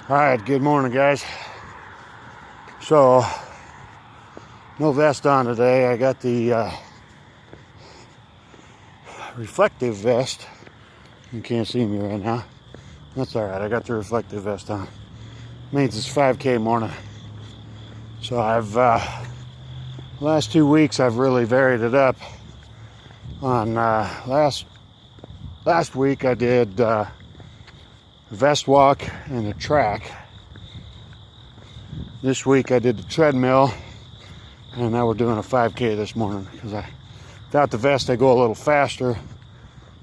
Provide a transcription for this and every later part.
Alright, good morning, guys. So, no vest on today. I got the reflective vest. You can't see me right now. That's alright, I got the reflective vest on. Means it's 5K morning. So I've, last 2 weeks I've really varied it up. On last week I did a vest walk and a track. This week I did the treadmill, and now we're doing a 5K this morning because without the vest I go a little faster,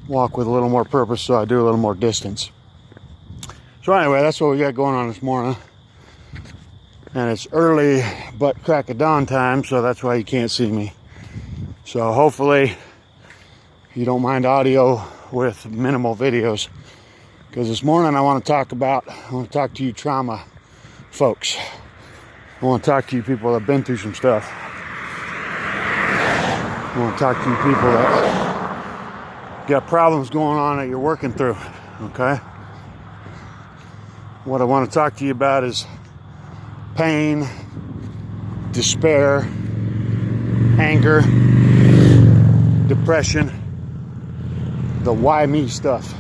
walk with a little more purpose, so I do a little more distance. So anyway, that's what we got going on this morning, and it's early but crack of dawn time, so that's why you can't see me. So hopefully you don't mind audio with minimal videos, because this morning I want to talk to you trauma folks. I want to talk to you people that have been through some stuff. I want to talk to you people that got problems going on that you're working through, okay? What I want to talk to you about is pain, despair, anger, depression, the why me stuff.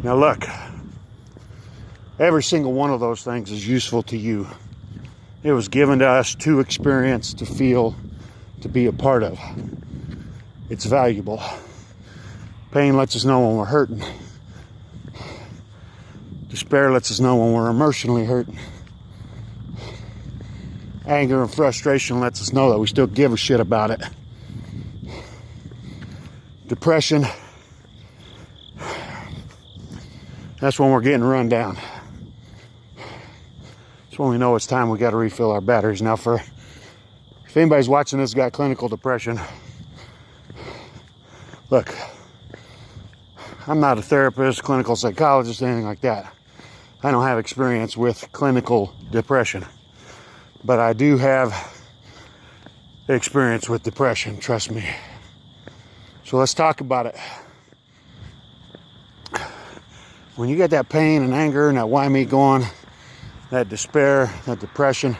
Now look, every single one of those things is useful to you. It was given to us to experience, to feel, to be a part of. It's valuable. Pain lets us know when we're hurting. Despair lets us know when we're emotionally hurting. Anger and frustration lets us know that we still give a shit about it. Depression, that's when we're getting run down. That's when we know it's time we got to refill our batteries. Now, if anybody's watching this got clinical depression, look, I'm not a therapist, clinical psychologist, anything like that. I don't have experience with clinical depression, but I do have experience with depression, trust me. So let's talk about it. When you get that pain and anger and that why me going, that despair, that depression,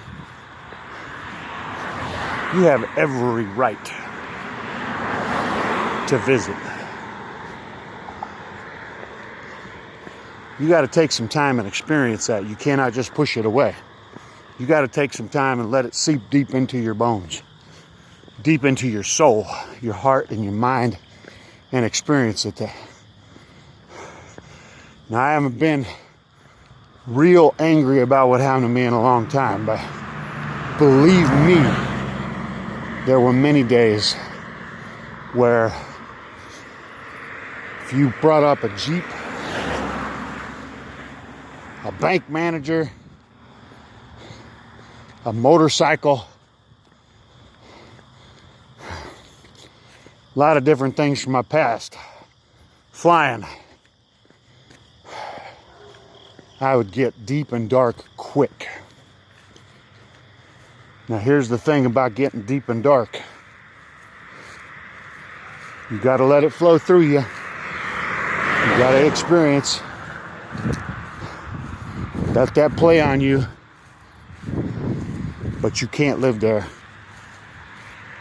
you have every right to visit. You got to take some time and experience that. You cannot just push it away. You got to take some time and let it seep deep into your bones, deep into your soul, your heart, and your mind, and experience it there. Now, I haven't been real angry about what happened to me in a long time, but believe me, there were many days where if you brought up a Jeep, a bank manager, a motorcycle, a lot of different things from my past, flying, I would get deep and dark quick. Now here's the thing about getting deep and dark. You got to let it flow through you. You got to experience. Let that play on you. But you can't live there.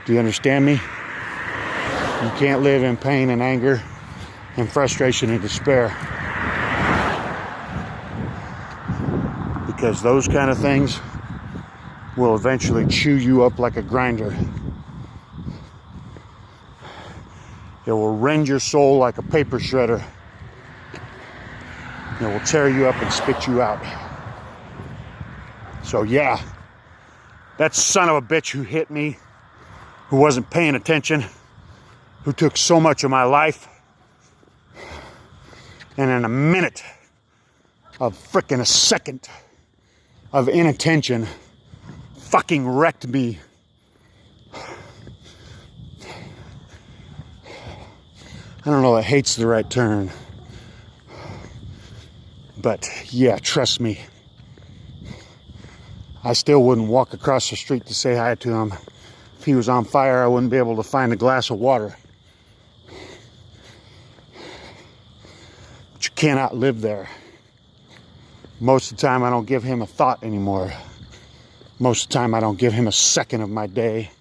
Do you understand me? You can't live in pain and anger and frustration and despair. Because those kind of things will eventually chew you up like a grinder. It will rend your soul like a paper shredder. It will tear you up and spit you out. So yeah, that son of a bitch who hit me, who wasn't paying attention, who took so much of my life, and in a minute of frickin' a second of inattention, fucking wrecked me. I don't know, hate's the right term. But yeah, trust me. I still wouldn't walk across the street to say hi to him. If he was on fire, I wouldn't be able to find a glass of water. But you cannot live there. Most of the time I don't give him a thought anymore. Most of the time I don't give him a second of my day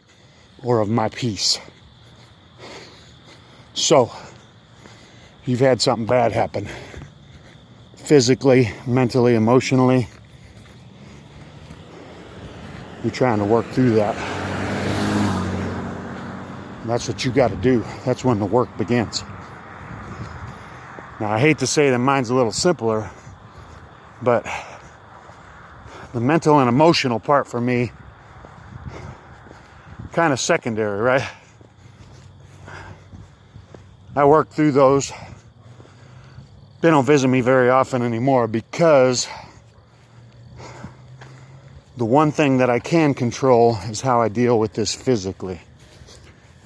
or of my peace. So, you've had something bad happen. Physically, mentally, emotionally. You're trying to work through that. And that's what you got to do. That's when the work begins. Now, I hate to say that mine's a little simpler, but the mental and emotional part for me, kind of secondary, right? I work through those. They don't visit me very often anymore because the one thing that I can control is how I deal with this physically.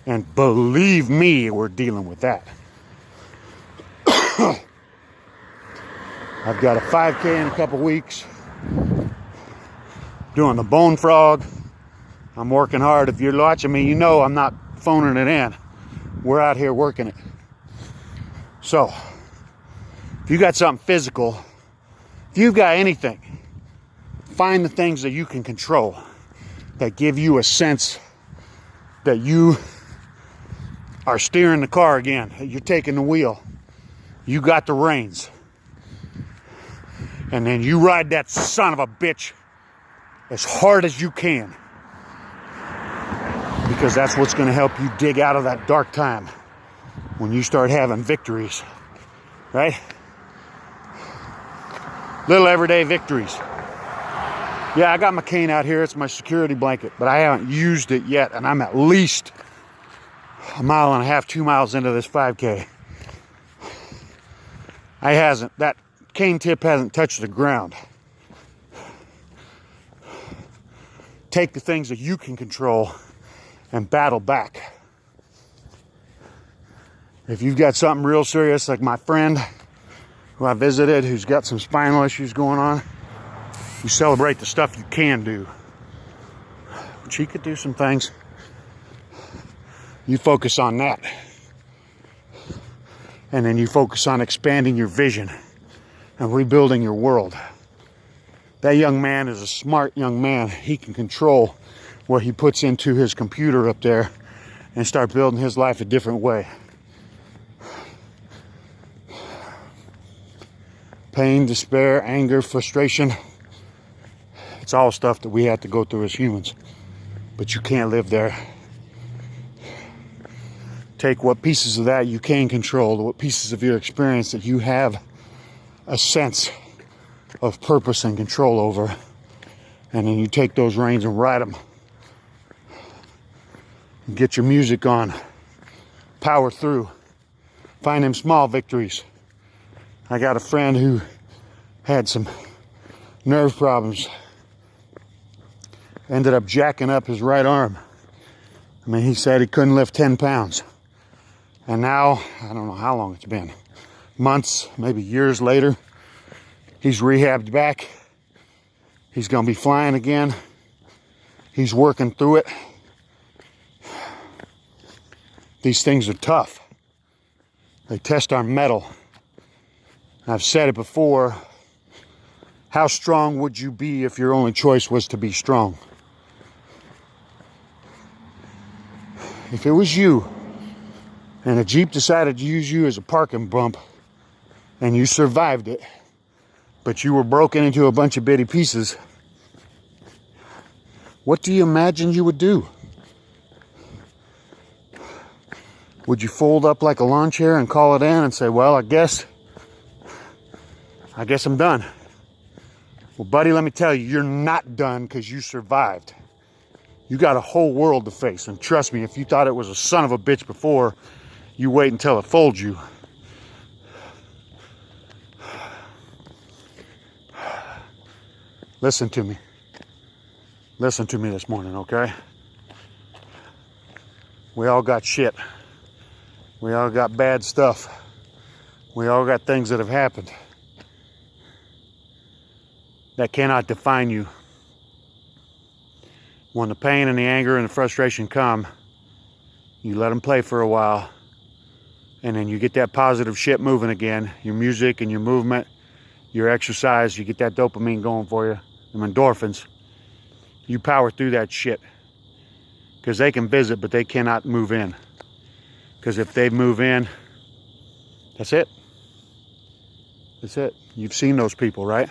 And believe me, we're dealing with that. I've got a 5K in a couple weeks. Doing the Bone Frog. I'm working hard. If you're watching me, you know I'm not phoning it in. We're out here working it. So, if you got something physical, if you've got anything, find the things that you can control that give you a sense that you are steering the car again, that you're taking the wheel. You got the reins. And then you ride that son of a bitch as hard as you can. Because that's what's going to help you dig out of that dark time when you start having victories. Right? Little everyday victories. Yeah, I got my cane out here. It's my security blanket. But I haven't used it yet. And I'm at least a mile and a half, 2 miles into this 5K. That cane tip hasn't touched the ground. Take the things that you can control and battle back. If you've got something real serious, like my friend who I visited, who's got some spinal issues going on, you celebrate the stuff you can do. She could do some things. You focus on that. And then you focus on expanding your vision and rebuilding your world. That young man is a smart young man. He can control what he puts into his computer up there and start building his life a different way. Pain, despair, anger, frustration. It's all stuff that we have to go through as humans. But you can't live there. Take what pieces of that you can control, what pieces of your experience that you have a sense of purpose and control over, and then you take those reins and ride them. Get your music on. Power through. Find them small victories. I got a friend who had some nerve problems. Ended up jacking up his right arm. I mean, he said he couldn't lift 10 pounds. And now, I don't know how long it's been. Months, maybe years later, he's rehabbed back. He's going to be flying again. He's working through it. These things are tough. They test our mettle. I've said it before. How strong would you be if your only choice was to be strong? If it was you, and a Jeep decided to use you as a parking bump, and you survived it, but you were broken into a bunch of bitty pieces, what do you imagine you would do? Would you fold up like a lawn chair and call it in and say, well, I guess I'm done? Well, buddy, let me tell you, you're not done because you survived. You got a whole world to face. And trust me, if you thought it was a son of a bitch before, you wait until it folds you. Listen to me. Listen to me this morning, okay? We all got shit. We all got bad stuff. We all got things that have happened that cannot define you. When the pain and the anger and the frustration come, you let them play for a while, and then you get that positive shit moving again. Your music and your movement, your exercise, you get that dopamine going for you, them endorphins. You power through that shit. Because they can visit, but they cannot move in. Because if they move in, that's it. That's it. You've seen those people, right?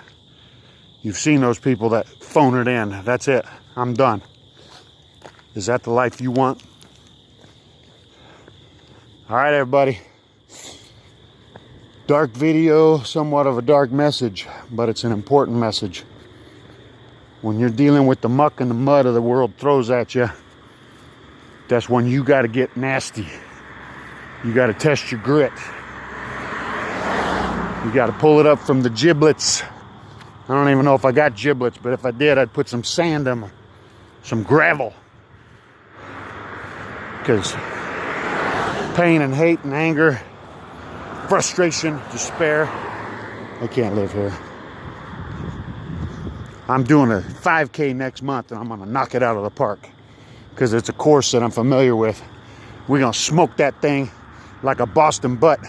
You've seen those people that phone it in. That's it. I'm done. Is that the life you want? All right, everybody. Dark video, somewhat of a dark message, but it's an important message. When you're dealing with the muck and the mud of the world throws at you, that's when you got to get nasty. You got to test your grit. You got to pull it up from the giblets. I don't even know if I got giblets, but if I did, I'd put some sand in them, some gravel. Because pain and hate and anger, frustration, despair, I can't live here. I'm doing a 5K next month, and I'm going to knock it out of the park. Because it's a course that I'm familiar with. We're going to smoke that thing like a Boston butt.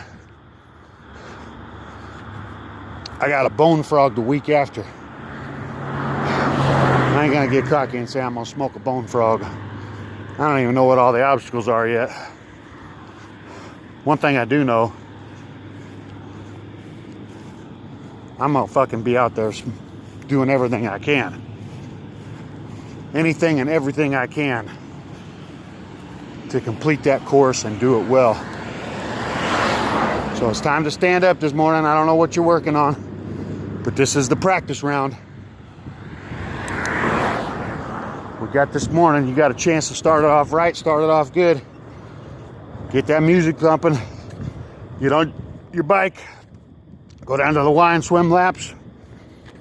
I got a bone frog the week after. I ain't going to get cocky and say I'm going to smoke a bone frog. I don't even know what all the obstacles are yet. One thing I do know, I'm going to fucking be out there doing everything I can. Anything and everything I can to complete that course and do it well. So it's time to stand up this morning. I don't know what you're working on, but this is the practice round. We got this morning. You got a chance to start it off right, start it off good. Get that music pumping. Get on your bike. Go down to the Y and swim laps.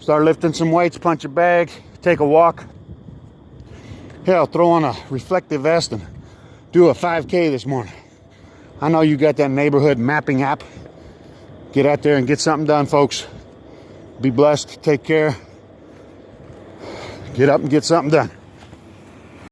Start lifting some weights, punch a bag, take a walk. Hell, throw on a reflective vest and do a 5K this morning. I know you got that neighborhood mapping app. Get out there and get something done, folks. Be blessed. Take care. Get up and get something done.